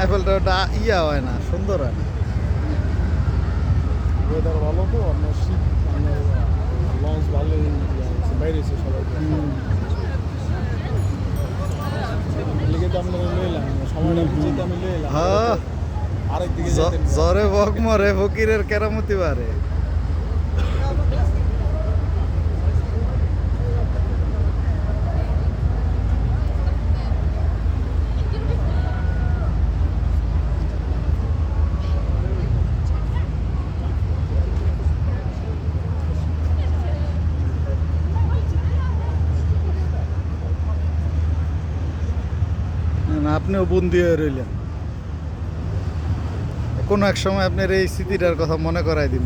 মাহফিলটা ওটা ইয়া হয় না, সুন্দর হয় না। ওয়েদার ভালো তো আপনার শীত আপনার লঞ্চ ভালো বাইরে এসে সবাই লিগে তো আপনার লয়ে এলাম সময়টা যেতে আমি লয়ে এলাম হ্যাঁ, আরেকদিকে যেতেন জ্বরে বক মরে ফকিরের কেরামতি বারে। আপনিও বন্দি হয়ে রইলেন। কোনো এক সময় আপনার এই স্মৃতিটার কথা মনে করাই দিন।